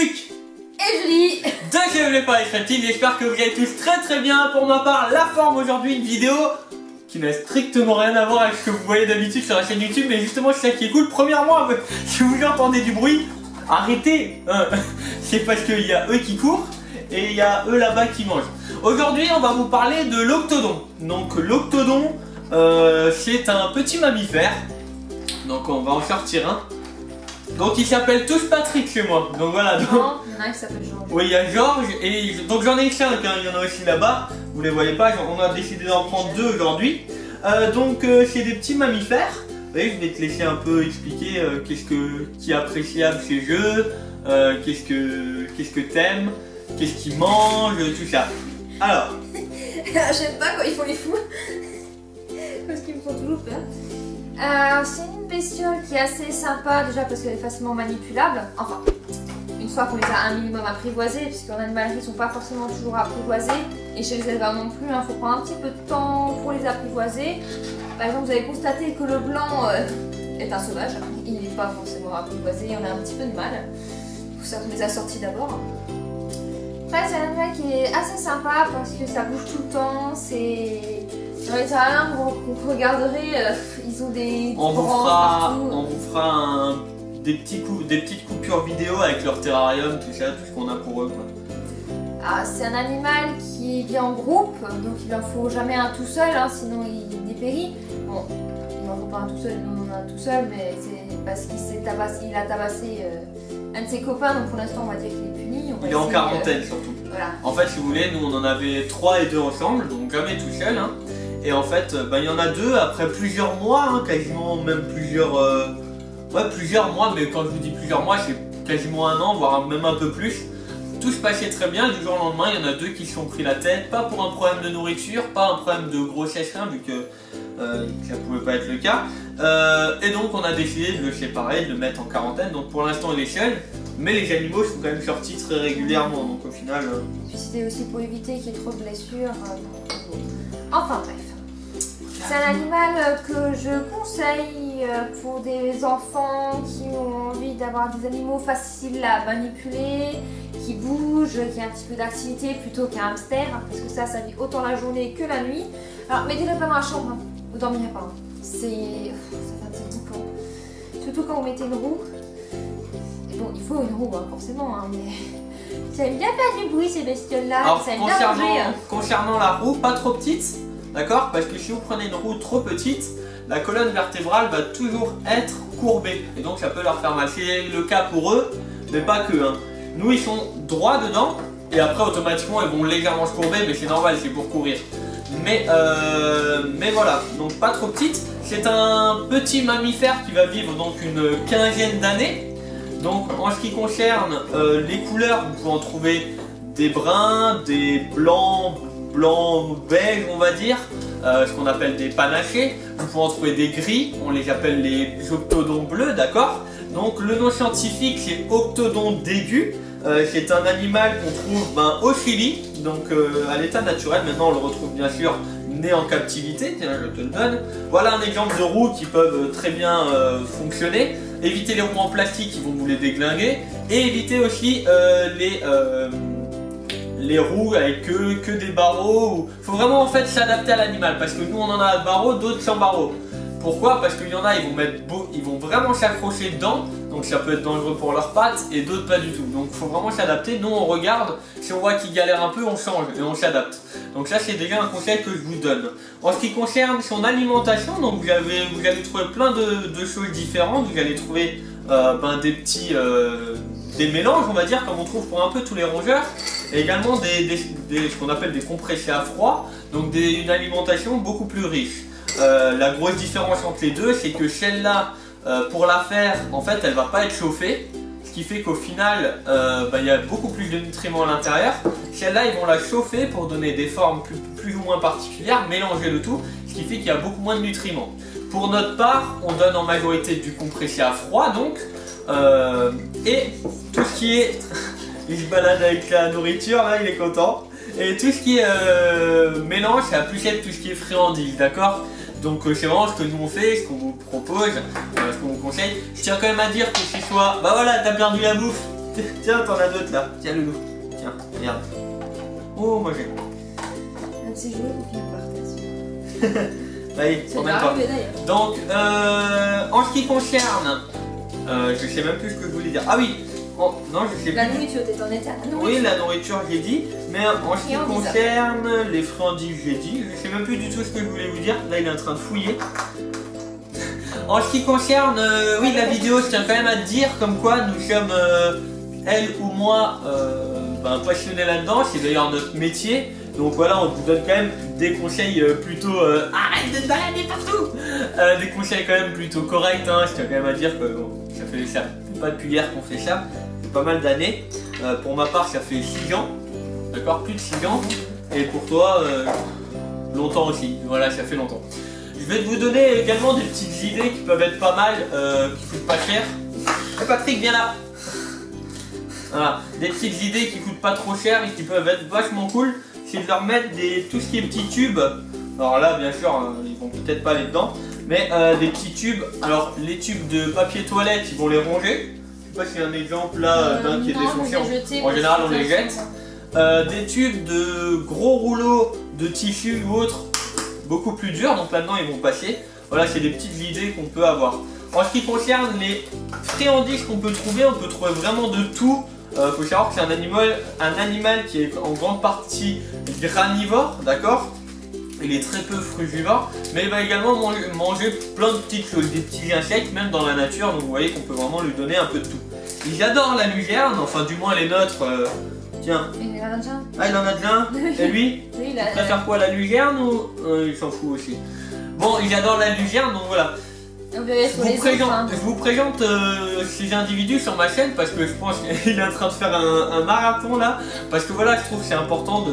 Luc et Julie de GV Paris Créative. J'espère que vous allez tous très bien. Pour ma part, la forme aujourd'hui, une vidéo qui n'a strictement rien à voir avec ce que vous voyez d'habitude sur la chaîne YouTube, mais justement c'est ça qui est cool. Premièrement, si vous entendez du bruit, arrêtez, c'est parce qu'il y a eux qui courent et il y a eux là-bas qui mangent. Aujourd'hui on va vous parler de l'octodon. Donc l'octodon, c'est un petit mammifère, donc on va en sortir un. Donc ils s'appellent tous Patrick chez moi, donc voilà. Donc... Non, il y en a un qui s'appelle Georges. Oui, il y a Georges, et donc j'en ai 5, hein. Il y en a aussi là-bas, vous les voyez pas, on a décidé d'en prendre 2 aujourd'hui. C'est des petits mammifères. Vous voyez, je vais te laisser un peu expliquer qui est appréciable chez eux, qu'est-ce que t'aimes, qu'est-ce qu'ils mangent, tout ça. Alors. J'aime pas quand ils font les fous, parce qu'ils me font toujours peur. C'est une bestiole qui est assez sympa déjà parce qu'elle est facilement manipulable. Enfin, une fois qu'on les a un minimum apprivoisés, puisqu'en animalerie ils sont pas forcément toujours apprivoisés. Et chez les éleveurs non plus, il faut prendre un petit peu de temps pour les apprivoiser. Par exemple, vous avez constaté que le blanc est un sauvage. Il n'est pas forcément apprivoisé, on a un petit peu de mal. C'est pour ça qu'on les a sortis d'abord. Après, c'est un animal qui est assez sympa parce que ça bouge tout le temps. C'est... Dans les terrariums qu'on regarderait, ils ont des branches partout. On vous fera des petites coupures vidéo avec leur terrarium, tout ça, tout ce qu'on a pour eux, quoi. Ah, c'est un animal qui vit en groupe, donc il en faut jamais un tout seul, hein, sinon il dépérit. Bon, il n'en faut pas un tout seul, nous on en a un tout seul, mais c'est parce qu'il a tabassé un de ses copains, donc pour l'instant on va dire qu'il est puni. Il est en quarantaine surtout. Voilà. En fait, si vous voulez, nous on en avait 3 et 2 ensemble, donc jamais tout seul, hein. Et en fait, il y en a 2 après plusieurs mois, hein, quasiment même plusieurs mois, mais quand je vous dis plusieurs mois, c'est quasiment un an, voire même un peu plus. Tout se passait très bien, du jour au lendemain, il y en a 2 qui se sont pris la tête, pas pour un problème de nourriture, pas un problème de grossesse, rien, vu que ça pouvait pas être le cas. Et donc on a décidé de le séparer, de le mettre en quarantaine, donc pour l'instant il est seul, mais les animaux sont quand même sortis très régulièrement, donc au final... Puis c'était aussi pour éviter qu'il y ait trop de blessures. Enfin bref. C'est un animal que je conseille pour des enfants qui ont envie d'avoir des animaux faciles à manipuler, qui bougent, qui a un petit peu d'activité plutôt qu'un hamster, parce que ça vit autant la journée que la nuit. Alors mettez-le pas dans la chambre, hein. Vous dormirez pas. Hein. Ça fait un petit boucan. Surtout quand vous mettez une roue. Et bon, il faut une roue, hein, forcément, hein, mais ça aime bien faire du bruit ces bestioles-là. Alors, ça aime bien manger, hein. Concernant la roue, pas trop petite. D'accord? Parce que si vous prenez une roue trop petite, la colonne vertébrale va toujours être courbée. Et donc ça peut leur faire mal. C'est le cas pour eux, mais pas que. Hein. Nous, ils sont droits dedans. Et après, automatiquement, ils vont légèrement se courber. Mais c'est normal, c'est pour courir. Mais voilà, donc pas trop petite. C'est un petit mammifère qui va vivre donc une quinzaine d'années. Donc en ce qui concerne les couleurs, vous pouvez en trouver des bruns, des blanc beige, on va dire, ce qu'on appelle des panachés. Vous pouvez en trouver des gris, on les appelle les octodons bleus, d'accord. Donc le nom scientifique c'est octodon d'aigu. C'est un animal qu'on trouve au Chili, donc à l'état naturel. Maintenant on le retrouve bien sûr né en captivité, tiens je te le donne. Voilà un exemple de roues qui peuvent très bien fonctionner. Évitez les roues en plastique qui vont vous les déglinguer, et évitez aussi les roues avec que des barreaux. Il faut vraiment en fait s'adapter à l'animal, parce que nous on en a à barreaux, d'autres sans barreaux. Pourquoi? Parce qu'il y en a, ils vont vraiment s'accrocher dedans, donc ça peut être dangereux pour leurs pattes, et d'autres pas du tout. Donc il faut vraiment s'adapter. Nous on regarde, si on voit qu'ils galèrent un peu, on change et on s'adapte. Donc ça c'est déjà un conseil que je vous donne. En ce qui concerne son alimentation, donc vous allez trouver plein de choses différentes. Vous allez trouver des mélanges, on va dire, comme on trouve pour un peu tous les rongeurs, et également ce qu'on appelle des compressés à froid, donc une alimentation beaucoup plus riche. La grosse différence entre les deux, c'est que celle-là, pour la faire, en fait, elle va pas être chauffée, ce qui fait qu'au final, il y a beaucoup plus de nutriments à l'intérieur. Celle-là, ils vont la chauffer pour donner des formes plus ou moins particulières, mélanger le tout, ce qui fait qu'il y a beaucoup moins de nutriments. Pour notre part, on donne en majorité du compressé à froid, donc, et tout ce qui est... il se balade avec la nourriture, là, il est content. Et tout ce qui est mélange, ça va plus être tout ce qui est friandise, d'accord? Donc c'est vraiment ce que nous on fait, ce qu'on vous propose, ce qu'on vous conseille. Je tiens quand même à dire que ce soit... Bah voilà, t'as perdu la bouffe. Tiens, t'en as d'autres là. Tiens, Loulou. Tiens, regarde. Oh, moi j'ai. Un de ces jouets pour finir par terre. Allez, C'est en même déjà temps. arrivé d'ailleurs. Donc, en ce qui concerne. Je sais même plus ce que je voulais dire. Ah oui! Oh, non, je sais La plus. nourriture, t'es en état. Oui, la nourriture, j'ai dit. Mais en ce qui Friandises. concerne les friandises, j'ai dit. Je sais même plus du tout ce que je voulais vous dire. Là, il est en train de fouiller. En ce qui concerne, oui, la vidéo, je tiens quand même à te dire comme quoi nous sommes, elle ou moi, passionnés là-dedans. C'est d'ailleurs notre métier. Donc voilà, on vous donne quand même des conseils plutôt... arrête de te balader partout. Des conseils quand même plutôt corrects. Hein. Je tiens quand même à dire que bon, ça fait pas depuis hier qu'on fait ça. Ça fait pas mal d'années. Pour ma part, ça fait 6 ans. D'accord, plus de 6 ans. Et pour toi, longtemps aussi. Voilà, ça fait longtemps. Je vais vous donner également des petites idées qui peuvent être pas mal, qui coûtent pas cher. Et Patrick, viens là. Voilà, des petites idées qui coûtent pas trop cher et qui peuvent être vachement cool. C'est de leur mettre tout ce qui est petits tubes. Alors là, bien sûr, ils vont peut-être pas aller dedans. Mais des petits tubes. Alors, les tubes de papier toilette, ils vont les ronger. Je sais pas s'il y a un exemple là d'un qui est défoncé. En général, on les jette. Des tubes de gros rouleaux de tissu ou autres, beaucoup plus durs. Donc là-dedans, ils vont passer. Voilà, c'est des petites idées qu'on peut avoir. En ce qui concerne les friandises qu'on peut trouver, on peut trouver vraiment de tout. Faut savoir que c'est un animal qui est en grande partie granivore, d'accord? Il est très peu frugivore, mais il va également manger plein de petites choses, des petits insectes, même dans la nature, donc vous voyez qu'on peut vraiment lui donner un peu de tout. Il adore la luzerne, enfin du moins les nôtres. Tiens. Il en a déjà. Ah, il en a déjà un. Et lui, Oui, il préfère quoi, la luzerne ou il s'en fout aussi? Bon, il adore la luzerne, donc voilà. Je vous présente ces individus sur ma chaîne parce que je pense qu'il est en train de faire un marathon là. Parce que voilà, je trouve que c'est important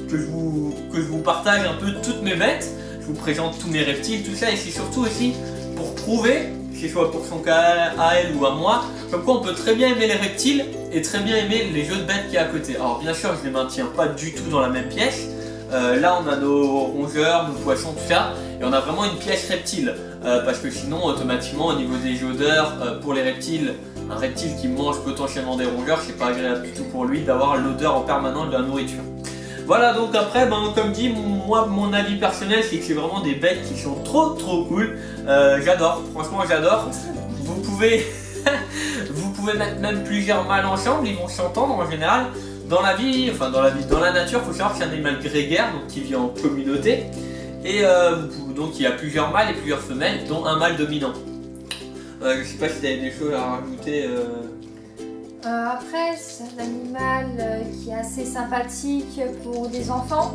que je vous partage un peu toutes mes bêtes. Je vous présente tous mes reptiles, tout ça. Et c'est surtout aussi pour prouver, que ce soit pour son cas à elle ou à moi, comme quoi on peut très bien aimer les reptiles et très bien aimer les jeux de bêtes qui est à côté. Alors bien sûr, je ne les maintiens pas du tout dans la même pièce. Là on a nos rongeurs, nos poissons, tout ça, et on a vraiment une pièce reptile, parce que sinon automatiquement au niveau des odeurs, pour les reptiles, un reptile qui mange potentiellement des rongeurs, c'est pas agréable du tout pour lui d'avoir l'odeur en permanence de la nourriture. Voilà, donc après, comme dit, moi mon avis personnel c'est que c'est vraiment des bêtes qui sont trop cool, j'adore, franchement j'adore. Vous pouvez mettre même plusieurs mâles ensemble, ils vont s'entendre en général. Dans la vie, dans la nature, il faut savoir que c'est un animal grégaire, donc qui vit en communauté. Et donc il y a plusieurs mâles et plusieurs femelles, dont un mâle dominant. Je sais pas si tu avais des choses à rajouter. Après, c'est un animal qui est assez sympathique pour des enfants.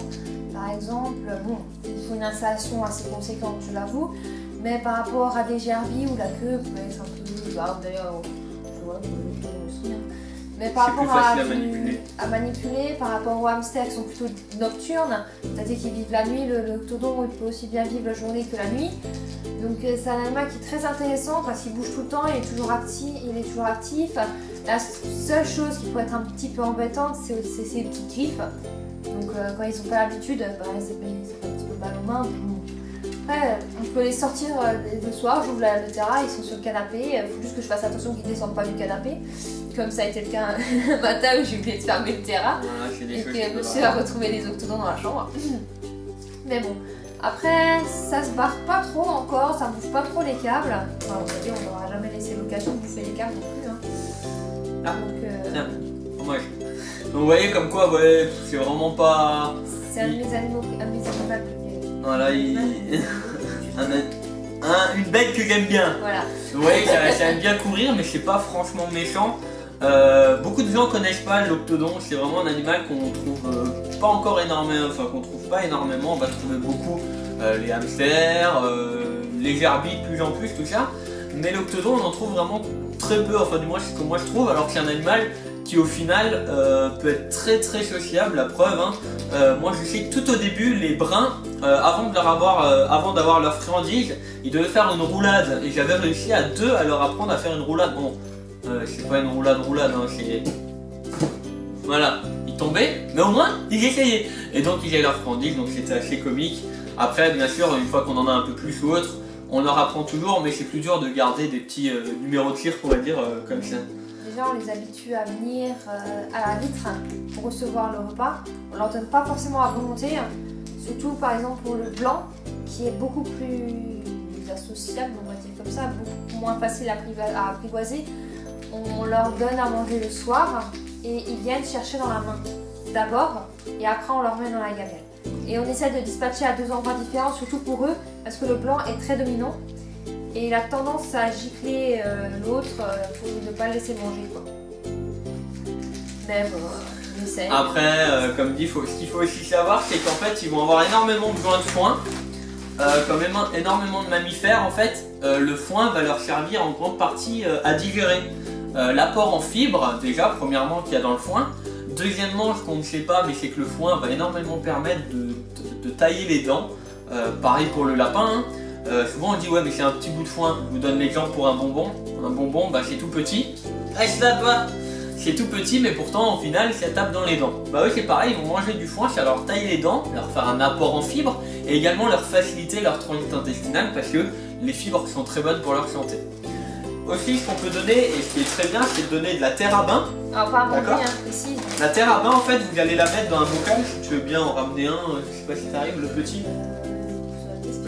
Par exemple, bon, il faut une installation assez conséquente, je l'avoue. Mais par rapport à des gerbilles où la queue peut être un peu... D'ailleurs, je vois, aussi. Hein. Mais par rapport à manipuler, par rapport aux hamsters qui sont plutôt nocturnes, c'est-à-dire qu'ils vivent la nuit, le todon il peut aussi bien vivre la journée que la nuit. Donc c'est un animal qui est très intéressant parce qu'il bouge tout le temps, il est toujours actif. La seule chose qui pourrait être un petit peu embêtante, c'est ses petites griffes. Donc quand ils n'ont pas l'habitude, c'est un petit peu mal aux mains. Après, on peut les sortir le soir, j'ouvre le terrain, ils sont sur le canapé. Il faut juste que je fasse attention qu'ils ne descendent pas du canapé. Comme ça a été le cas un matin où j'ai oublié de fermer le terrain. Voilà, et que monsieur a retrouvé les octodons dans la chambre. Mais bon, après, ça se barre pas trop encore, ça bouge pas trop les câbles. Enfin, on n'aura jamais laissé l'occasion de bouffer les câbles non plus. Hein. Ah, tiens, dommage. Donc vous voyez comme quoi, ouais, c'est vraiment pas... C'est un de mes animaux préférés. Voilà, une bête que j'aime bien. Voilà. Vous voyez, ça aime bien courir, mais c'est pas franchement méchant. Beaucoup de gens connaissent pas l'octodon, c'est vraiment un animal qu'on trouve pas encore énormément, enfin qu'on trouve pas énormément. On va trouver beaucoup les hamsters, les gerbilles de plus en plus, tout ça. Mais l'octodon, on en trouve vraiment très peu, enfin du moins c'est ce que moi je trouve, alors que c'est un animal qui au final peut être très sociable, la preuve. Hein. Moi je sais que tout au début, les bruns, avant d'avoir leur friandise, ils devaient faire une roulade. Et j'avais réussi à deux à leur apprendre à faire une roulade. Bon, c'est pas une roulade, hein, c'est... Voilà, ils tombaient, mais au moins ils essayaient. Et donc ils avaient leur friandise, donc c'était assez comique. Après, bien sûr, une fois qu'on en a un peu plus ou autre, on leur apprend toujours, mais c'est plus dur de garder des petits numéros de tir, on va dire, comme ça. déjà on les habitue à venir à la vitre pour recevoir le repas. On leur donne pas forcément à volonté, surtout par exemple pour le blanc qui est beaucoup plus associable, on va dire comme ça, beaucoup moins facile à apprivoiser. On leur donne à manger le soir et ils viennent chercher dans la main d'abord et après on leur met dans la gamelle. Et on essaie de dispatcher à 2 endroits différents, surtout pour eux, parce que le blanc est très dominant et il a tendance à gicler l'autre pour ne pas le laisser manger, quoi. Mais bon, on essaie. Après, comme dit, ce qu'il faut aussi savoir, c'est qu'en fait, ils vont avoir énormément besoin de foin. Comme énormément de mammifères, en fait, le foin va leur servir en grande partie à digérer. L'apport en fibres, déjà, premièrement, qu'il y a dans le foin. Deuxièmement, ce qu'on ne sait pas, mais c'est que le foin va énormément permettre de tailler les dents. Pareil pour le lapin. Souvent on dit ouais mais c'est un petit bout de foin. Je vous donne l'exemple pour un bonbon. Un bonbon, bah, c'est tout petit. C'est tout petit, mais pourtant au final ça tape dans les dents. Bah eux c'est pareil, ils vont manger du foin, ça va leur tailler les dents, leur faire un apport en fibres et également leur faciliter leur transit intestinal parce que les fibres sont très bonnes pour leur santé. Aussi, ce qu'on peut donner, et ce qui est très bien, c'est de donner de la terre à bain. Alors, pas un bien précis. La terre à bain, en fait, vous allez la mettre dans un bocal. Si tu veux bien en ramener un, je sais pas si t'arrives, le petit.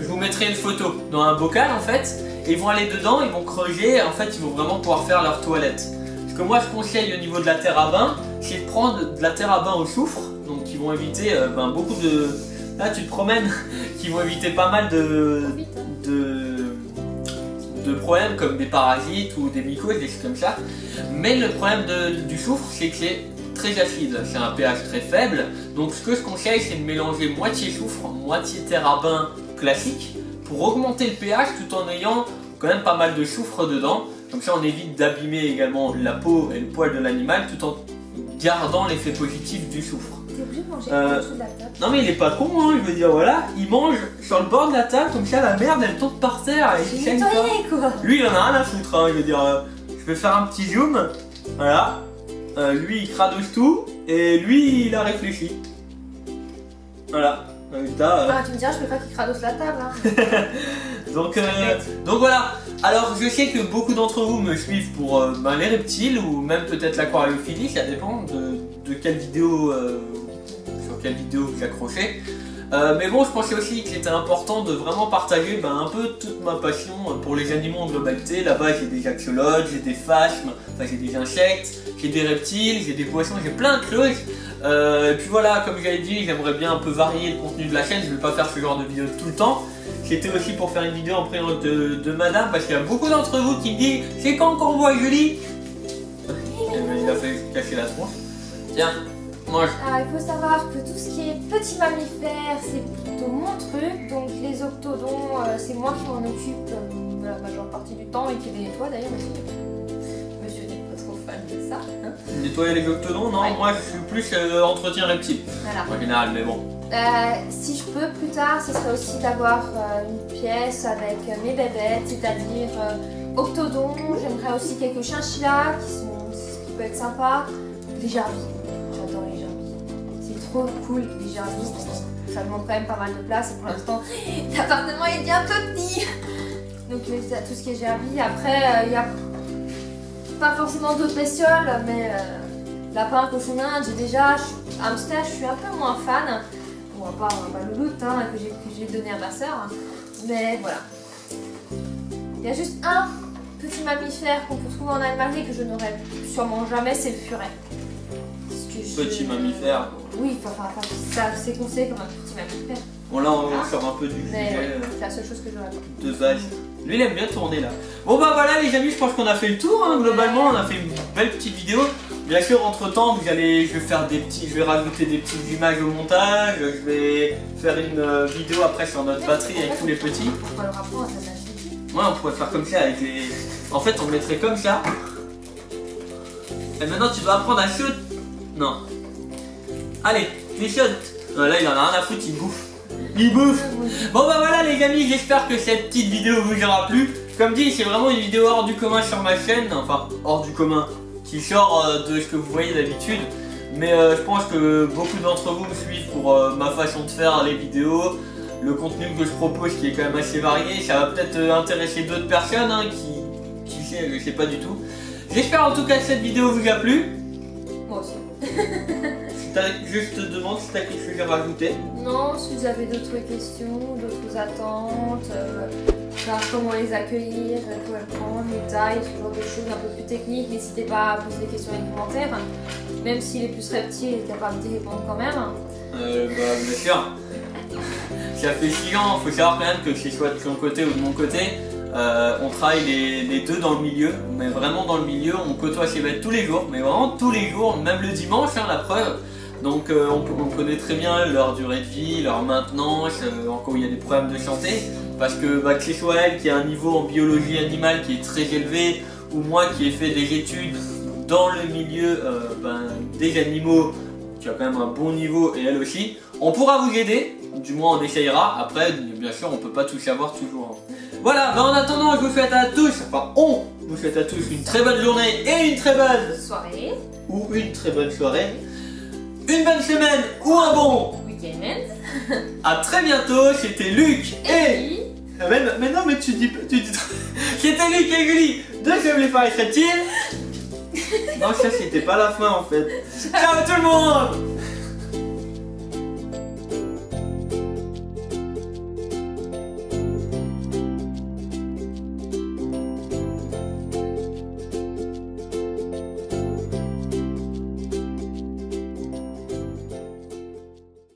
Je vous mettrai une photo dans un bocal, en fait. Et ils vont aller dedans, ils vont creuser. En fait, ils vont vraiment pouvoir faire leur toilette. Ce que moi, je conseille au niveau de la terre à bain, c'est de prendre de la terre à bain au soufre. Donc, qui vont éviter beaucoup de... Là, tu te promènes, qui vont éviter pas mal de problèmes comme des parasites ou des mycoses, des choses comme ça. Mais le problème du soufre, c'est que c'est très acide, c'est un pH très faible. Donc ce que je conseille, c'est de mélanger moitié soufre, moitié terre à bain classique pour augmenter le pH tout en ayant quand même pas mal de soufre dedans. Comme ça on évite d'abîmer également la peau et le poil de l'animal tout en gardant l'effet positif du soufre. T'es obligé de manger en dessous de la table. Non mais il est pas con, hein, je veux dire, voilà, il mange sur le bord de la table, comme ça la merde elle tombe par terre et il saigne pas. Quoi. Lui il en a rien à foutre, hein, je veux dire, je vais faire un petit zoom, voilà, lui il cradoche tout, et lui il a réfléchi. Voilà, tu me diras, je peux pas qu'il cradosse la table, hein. donc voilà, alors je sais que beaucoup d'entre vous me suivent pour les reptiles, ou même peut-être l'aquariophilie, ça dépend de quelle vidéo... sur quelle vidéo vous accrochez. Mais bon, je pensais aussi que c'était important de vraiment partager un peu toute ma passion pour les animaux en globalité. Là-bas, j'ai des axolotes, j'ai des phasmes, enfin j'ai des insectes, j'ai des reptiles, j'ai des poissons, j'ai plein de choses. Et puis voilà, comme j'avais dit, j'aimerais bien un peu varier le contenu de la chaîne. Je ne vais pas faire ce genre de vidéo tout le temps. C'était aussi pour faire une vidéo en présence de madame, parce qu'il y a beaucoup d'entre vous qui me disent « C'est quand qu'on voit Julie ?» Il a fait cacher la tronche. Tiens. Alors, il faut savoir que tout ce qui est petits mammifères, c'est plutôt mon truc. Donc les octodons, c'est moi qui m'en occupe la majeure partie du temps et qui les nettoie d'ailleurs. Monsieur n'est pas trop fan de ça. Hein. Nettoyer les octodons? Non, ouais. Moi je suis plus entretien reptile. Voilà. En général, mais bon. Si je peux plus tard, ce serait aussi d'avoir une pièce avec mes bébêtes, c'est-à-dire octodons. J'aimerais aussi quelques chinchillas qui peut être sympa. Les jarvis. J'adore les jarvis. C'est trop cool les jarvis. Ça demande quand même pas mal de place et pour l'instant l'appartement est bien peu petit. Donc tout ce qui est jarvis. Après il n'y a pas forcément d'autres bestioles, mais lapin, cochon d'Inde, j'ai déjà. Hamster, je suis un peu moins fan. Bon, à part Louloute que j'ai donné à ma soeur. Mais voilà. Il y a juste un petit mammifère qu'on peut trouver en animalerie que je n'aurais sûrement jamais, c'est le furet. Petit mammifère. Oui, ça c'est conseillé comme un petit mammifère. Bon là on sort un peu du sujet. C'est la seule chose que j'aurais pas. De base. Lui il aime bien tourner là. Bon bah voilà les amis, je pense qu'on a fait le tour globalement, on a fait une belle petite vidéo. Bien sûr entre temps je vais rajouter des petites images au montage, je vais faire une vidéo après sur notre batterie avec tous les petits. Pourquoi le rapport à sa batterie? Ouais, on pourrait faire comme ça avec les... En fait on le mettrait comme ça. Et maintenant tu dois apprendre à shoot. Non. Allez, les shots. Là il en a rien à foutre, il bouffe. Il bouffe. Bon bah voilà les amis, j'espère que cette petite vidéo vous aura plu. Comme dit, c'est vraiment une vidéo hors du commun sur ma chaîne. Enfin, hors du commun, qui sort de ce que vous voyez d'habitude. Mais je pense que beaucoup d'entre vous me suivent pour ma façon de faire les vidéos. Le contenu que je propose qui est quand même assez varié. Ça va peut-être intéresser d'autres personnes qui sait, je sais pas du tout. J'espère en tout cas que cette vidéo vous a plu. Moi aussi. Je te demande si tu as quelque chose à rajouter. Non, si vous avez d'autres questions, d'autres attentes, savoir comment les accueillir, quoi les prendre, les tailles, ce genre de choses un peu plus techniques, n'hésitez pas à poser des questions dans les commentaires. Même s'il est plus reptile, il est capable d'y répondre quand même. Bien sûr. Ça fait 6 ans, il faut savoir quand même que ce soit de son côté ou de mon côté, on travaille les deux dans le milieu, mais vraiment dans le milieu, on côtoie ces bêtes tous les jours, mais vraiment tous les jours, même le dimanche, hein, la preuve. Donc on connaît très bien leur durée de vie, leur maintenance, encore il y a des problèmes de santé, parce que ce soit elle qui a un niveau en biologie animale qui est très élevé, ou moi qui ai fait des études dans le milieu des animaux, qui a quand même un bon niveau, et elle aussi, on pourra vous aider, du moins on essayera, après bien sûr on peut pas tout savoir toujours. Voilà, en attendant je vous souhaite à tous, on vous souhaite à tous une très bonne journée et une très bonne soirée, ou une très bonne soirée, une bonne semaine ou un bon week-end. A très bientôt, c'était Luc et... Mais non mais tu dis c'était Luc et Gulli de J'aime les Paris Reptiles. Non ça c'était pas la fin en fait. Ciao tout le monde.